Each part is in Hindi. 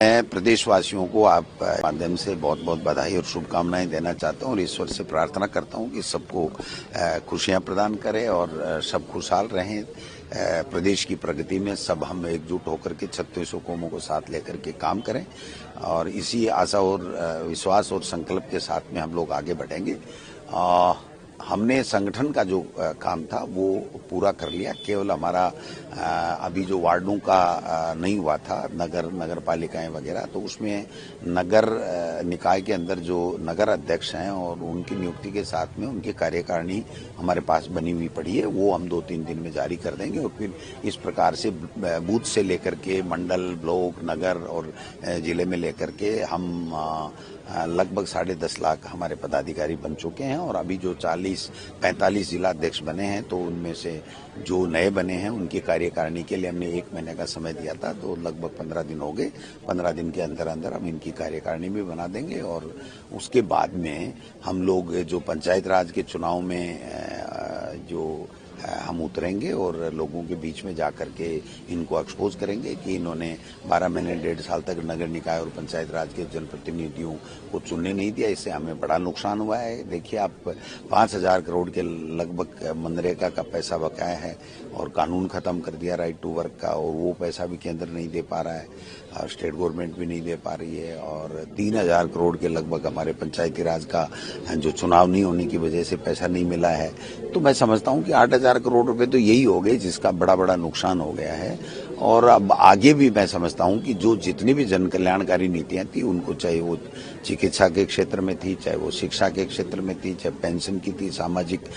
मैं प्रदेशवासियों को आप माध्यम से बहुत बहुत बधाई और शुभकामनाएं देना चाहता हूं और ईश्वर से प्रार्थना करता हूं कि सबको खुशियां प्रदान करें और सब खुशहाल रहें। प्रदेश की प्रगति में सब हम एकजुट होकर के 36 कौमों को साथ लेकर के काम करें और इसी आशा और विश्वास और संकल्प के साथ में हम लोग आगे बढ़ेंगे। हमने संगठन का जो काम था वो पूरा कर लिया। केवल हमारा अभी जो वार्डों का नहीं हुआ था, नगर पालिकाएं वगैरह, तो उसमें नगर निकाय के अंदर जो नगर अध्यक्ष हैं और उनकी नियुक्ति के साथ में उनकी कार्यकारिणी हमारे पास बनी हुई पड़ी है, वो हम 2-3 दिन में जारी कर देंगे और फिर इस प्रकार से बूथ से लेकर के मंडल, ब्लॉक, नगर और जिले में लेकर के हम लगभग 10.5 लाख हमारे पदाधिकारी बन चुके हैं और अभी जो 45 जिला अध्यक्ष बने हैं तो उनमें से जो नए बने हैं उनकी कार्यकारिणी के लिए हमने 1 महीने का समय दिया था, तो लगभग 15 दिन हो गए। 15 दिन के अंदर अंदर हम इनकी कार्यकारिणी भी बना देंगे और उसके बाद में हम लोग जो पंचायत राज के चुनाव में जो हम उतरेंगे और लोगों के बीच में जाकर के इनको एक्सपोज करेंगे कि इन्होंने 12 महीने 1.5 साल तक नगर निकाय और पंचायत राज के जनप्रतिनिधियों को चुनने नहीं दिया। इससे हमें बड़ा नुकसान हुआ है। देखिए, आप 5,000 करोड़ के लगभग मनरेगा का पैसा बकाया है और कानून खत्म कर दिया राइट टू वर्क का, और वो पैसा भी केंद्र नहीं दे पा रहा है और स्टेट गवर्नमेंट भी नहीं दे पा रही है। और 3,000 करोड़ के लगभग हमारे पंचायती राज का जो चुनाव नहीं होने की वजह से पैसा नहीं मिला है। तो मैं समझता हूं कि 8,000 करोड़ रुपए तो यही हो गए जिसका बड़ा नुकसान हो गया है। और अब आगे भी मैं समझता हूं कि जो जितनी भी जन कल्याणकारी नीतियां थी उनको, चाहे वो चिकित्सा के क्षेत्र में थी, चाहे वो शिक्षा के क्षेत्र में थी, चाहे पेंशन की थी, सामाजिक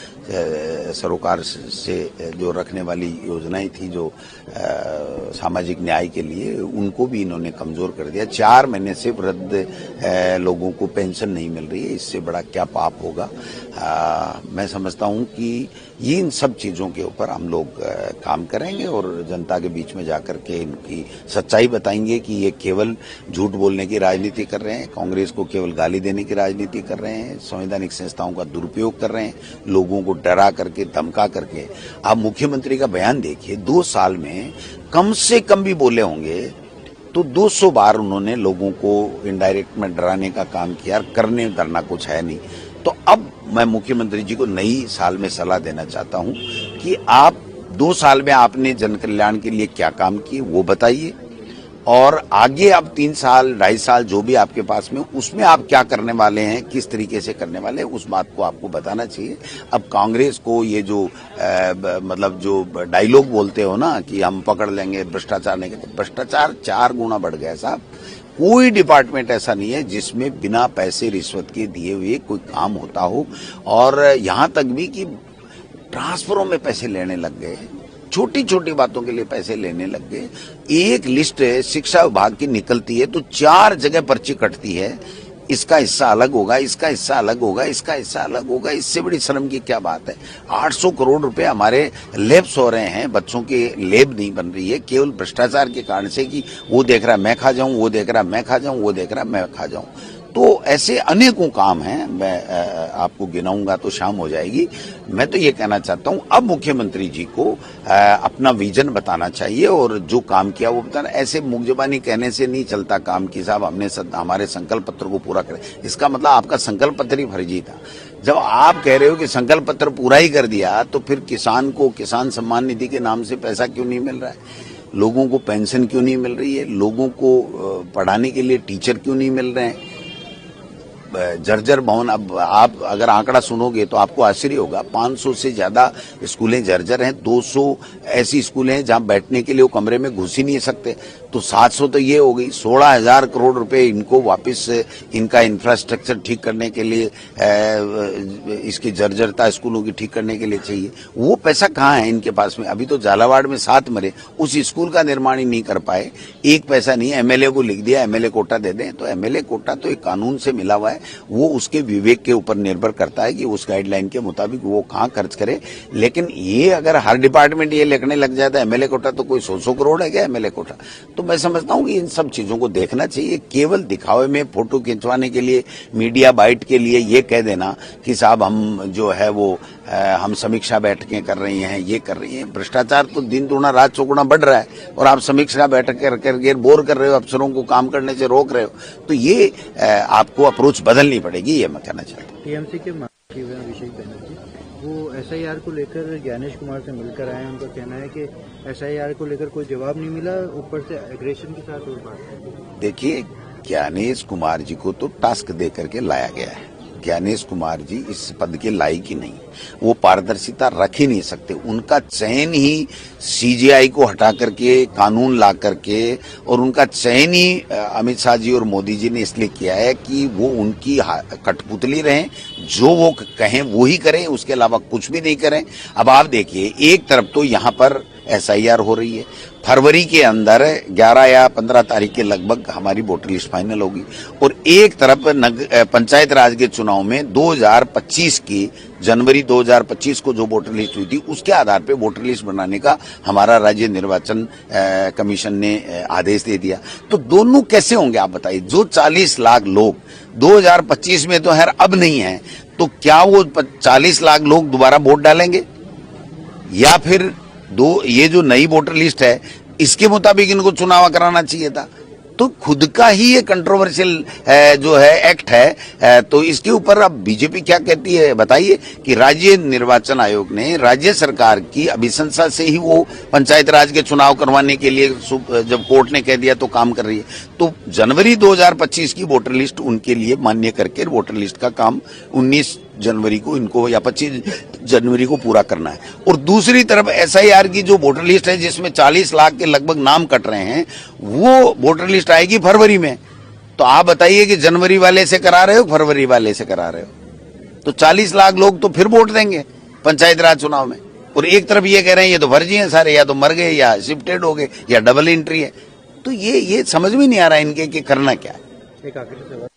सरोकार से जो रखने वाली योजनाएं थी जो सामाजिक न्याय के लिए, उनको भी इन्होंने कमजोर कर दिया। 4 महीने से वृद्ध लोगों को पेंशन नहीं मिल रही है, इससे बड़ा क्या पाप होगा। मैं समझता हूं कि इन सब चीजों के ऊपर हम लोग काम करेंगे और जनता के बीच में जाकर के इनकी सच्चाई बताएंगे कि ये केवल झूठ बोलने की राजनीति कर रहे हैं, कांग्रेस को केवल गाली देने की राजनीति कर रहे हैं, संवैधानिक संस्थाओं का दुरुपयोग कर रहे हैं, लोगों को डरा करके, धमका करके। आप मुख्यमंत्री का बयान देखिए, 2 साल में कम से कम भी बोले होंगे तो 200 बार उन्होंने लोगों को इनडायरेक्ट में डराने का काम किया। करने धरना कुछ है नहीं। तो अब मैं मुख्यमंत्री जी को नई साल में सलाह देना चाहता हूं कि आप 2 साल में आपने जन कल्याण के लिए क्या काम किए वो बताइए, और आगे अब 3 साल 2.5 साल जो भी आपके पास में, उसमें आप क्या करने वाले हैं, किस तरीके से करने वाले हैं, उस बात को आपको बताना चाहिए। अब कांग्रेस को ये जो मतलब जो डायलॉग बोलते हो ना कि हम पकड़ लेंगे भ्रष्टाचार नहीं, तो भ्रष्टाचार 4 गुना बढ़ गया साहब। कोई डिपार्टमेंट ऐसा नहीं है जिसमें बिना पैसे रिश्वत के दिए हुए कोई काम होता हो। और यहां तक भी कि ट्रांसफरों में पैसे लेने लग गए, छोटी छोटी बातों के लिए पैसे लेने लग गए। एक लिस्ट शिक्षा विभाग की निकलती है तो 4 जगह पर्ची कटती है, इसका हिस्सा अलग होगा, इसका हिस्सा अलग होगा, इसका हिस्सा अलग होगा। इससे बड़ी शर्म की क्या बात है। 800 करोड़ रुपए हमारे लैब्स हो रहे हैं, बच्चों के लैब नहीं बन रही है, केवल भ्रष्टाचार के कारण से कि वो देख रहा मैं खा जाऊं, वो देख रहा मैं खा जाऊं, वो देख रहा मैं खा जाऊं। तो ऐसे अनेकों काम हैं, मैं आपको गिनाऊंगा तो शाम हो जाएगी। मैं तो ये कहना चाहता हूं अब मुख्यमंत्री जी को अपना विजन बताना चाहिए और जो काम किया वो बताना। ऐसे मुखजबानी कहने से नहीं चलता काम की साहब, हमने हमारे संकल्प पत्र को पूरा करें, इसका मतलब आपका संकल्प पत्र ही फर्जी था। जब आप कह रहे हो कि संकल्प पत्र पूरा ही कर दिया तो फिर किसान को किसान सम्मान निधि के नाम से पैसा क्यों नहीं मिल रहा है, लोगों को पेंशन क्यों नहीं मिल रही है, लोगों को पढ़ाने के लिए टीचर क्यों नहीं मिल रहे हैं। जर्जर भवन, अब आप अगर आंकड़ा सुनोगे तो आपको आश्चर्य होगा, 500 से ज्यादा स्कूलें जर्जर हैं, 200 ऐसी स्कूलें हैं जहां बैठने के लिए वो कमरे में घुस ही नहीं सकते, तो 700 तो ये हो गई। 16,000 करोड़ रुपए इनको वापस इनका इंफ्रास्ट्रक्चर ठीक करने के लिए, इसकी जर्जरता स्कूलों की ठीक करने के लिए चाहिए। वो पैसा कहाँ है इनके पास में। अभी तो झालावाड़ में 7 मरे, उस स्कूल का निर्माण ही नहीं कर पाए। एक पैसा नहीं, एमएलए को लिख दिया एमएलए कोटा दे दें, तो एमएलए कोटा तो एक कानून से मिला हुआ है, वो उसके विवेक के ऊपर निर्भर करता है कि उस गाइडलाइन के मुताबिक वो कहाँ खर्च करे। लेकिन ये अगर हर डिपार्टमेंट ये लिखने लग जाता है एमएलए कोटा तो कोई 100 करोड़ है क्या एमएलए कोटा। तो मैं समझता हूँ कि इन सब चीजों को देखना चाहिए। केवल दिखावे में फोटो खिंचवाने के लिए, मीडिया बाइट के लिए ये कह देना कि साहब हम जो है वो हम समीक्षा बैठकें कर रही हैं, ये कर रही हैं। भ्रष्टाचार तो दिन दुगुना रात चौगुना बढ़ रहा है और आप समीक्षा बैठक करके बोर कर रहे हो, अफसरों को काम करने से रोक रहे हो। तो ये आपको अप्रोच बदलनी पड़ेगी, ये मैं कहना चाहता हूँ। टीएमसी के मंत्री अभिषेक बनर्जी वो एसआईआर को लेकर ज्ञानेश कुमार से मिलकर आए। उनका कहना है कि एसआईआर को लेकर कोई जवाब नहीं मिला, ऊपर से एग्रेशन के साथ और बात। देखिए, ज्ञानेश कुमार जी को तो टास्क दे करके लाया गया है। ज्ञानेश कुमार जी इस पद के लायक ही नहीं, वो पारदर्शिता रख ही नहीं सकते। उनका चयन ही सीजीआई को हटा करके, कानून ला करके, और उनका चयन ही अमित शाह जी और मोदी जी ने इसलिए किया है कि वो उनकी कठपुतली रहें, जो वो कहें वो ही करें, उसके अलावा कुछ भी नहीं करें। अब आप देखिए, एक तरफ तो यहाँ पर एसआईआर हो रही है, फरवरी के अंदर 11 या 15 तारीख के लगभग हमारी वोटर लिस्ट फाइनल होगी, और एक तरफ पंचायत राज के चुनाव में 2025 की जनवरी 2025 को जो वोटर लिस्ट हुई थी उसके आधार पे वोटर लिस्ट बनाने का हमारा राज्य निर्वाचन कमीशन ने आदेश दे दिया। तो दोनों कैसे होंगे आप बताइए। जो 40 लाख लोग 2025 में तो खैर अब नहीं है, तो क्या वो 40 लाख लोग दोबारा वोट डालेंगे, या फिर ये जो नई वोटर लिस्ट है इसके मुताबिक इनको चुनाव कराना चाहिए था। तो खुद का ही ये कंट्रोवर्शियल जो है एक्ट है। तो इसके ऊपर अब बीजेपी क्या कहती है बताइए कि राज्य निर्वाचन आयोग ने राज्य सरकार की अभिशंसा से ही वो पंचायत राज के चुनाव करवाने के लिए जब कोर्ट ने कह दिया तो काम कर रही है। तो जनवरी 2025 की वोटर लिस्ट उनके लिए मान्य करके वोटर लिस्ट का काम 19 जनवरी को इनको या 25 जनवरी को पूरा करना है। और दूसरी तरफ एसआईआर की जो वोटर लिस्ट है जिसमें 40 लाख के लगभग नाम कट रहे हैं, वो वोटर लिस्ट आएगी फरवरी में। तो आप बताइए कि जनवरी वाले से करा रहे हो, फरवरी वाले से करा रहे हो, तो 40 लाख लोग तो फिर वोट देंगे पंचायत राज चुनाव में। और एक तरफ ये कह रहे हैं ये तो फर्जी हैं सारे, या तो मर गए या शिफ्टेड हो गए या डबल एंट्री है। तो ये समझ में नहीं आ रहा इनके कि करना क्या है।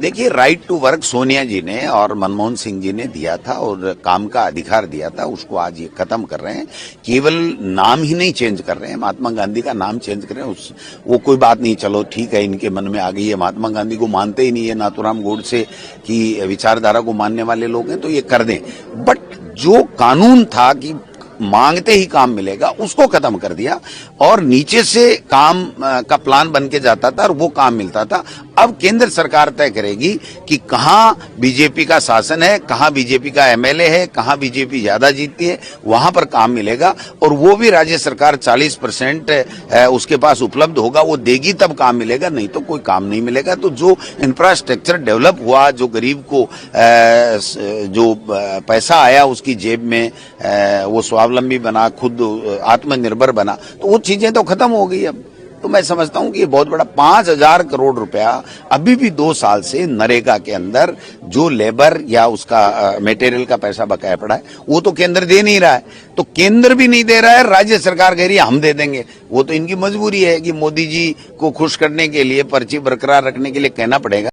देखिए, राइट टू वर्क सोनिया जी ने और मनमोहन सिंह जी ने दिया था और काम का अधिकार दिया था, उसको आज ये खत्म कर रहे हैं। केवल नाम ही नहीं चेंज कर रहे हैं, महात्मा गांधी का नाम चेंज कर रहे हैं। वो कोई बात नहीं, चलो ठीक है, इनके मन में आ गई है। महात्मा गांधी को मानते ही नहीं है, नाथूराम गोडसे की विचारधारा को मानने वाले लोग हैं, तो ये कर दें। बट जो कानून था कि मांगते ही काम मिलेगा, उसको खत्म कर दिया और नीचे से काम का प्लान बन के जाता था और वो काम मिलता था। अब केंद्र सरकार तय करेगी कि कहां बीजेपी का शासन है, कहां बीजेपी का एमएलए है, कहां बीजेपी ज्यादा जीतती है, वहां पर काम मिलेगा। और वो भी राज्य सरकार 40% उसके पास उपलब्ध होगा, वो देगी तब काम मिलेगा, नहीं तो कोई काम नहीं मिलेगा। तो जो इंफ्रास्ट्रक्चर डेवलप हुआ, जो गरीब को जो पैसा आया उसकी जेब में, वो स्वावलंबी बना, खुद आत्मनिर्भर बना, तो वो चीजें तो खत्म हो गई अब। तो मैं समझता हूं कि ये बहुत बड़ा 5,000 करोड़ रुपया अभी भी 2 साल से नरेगा के अंदर जो लेबर या उसका मटेरियल का पैसा बकाया पड़ा है वो तो केंद्र दे नहीं रहा है। तो केंद्र भी नहीं दे रहा है, राज्य सरकार कह रही है हम दे देंगे। वो तो इनकी मजबूरी है कि मोदी जी को खुश करने के लिए, पर्ची बरकरार रखने के लिए कहना पड़ेगा।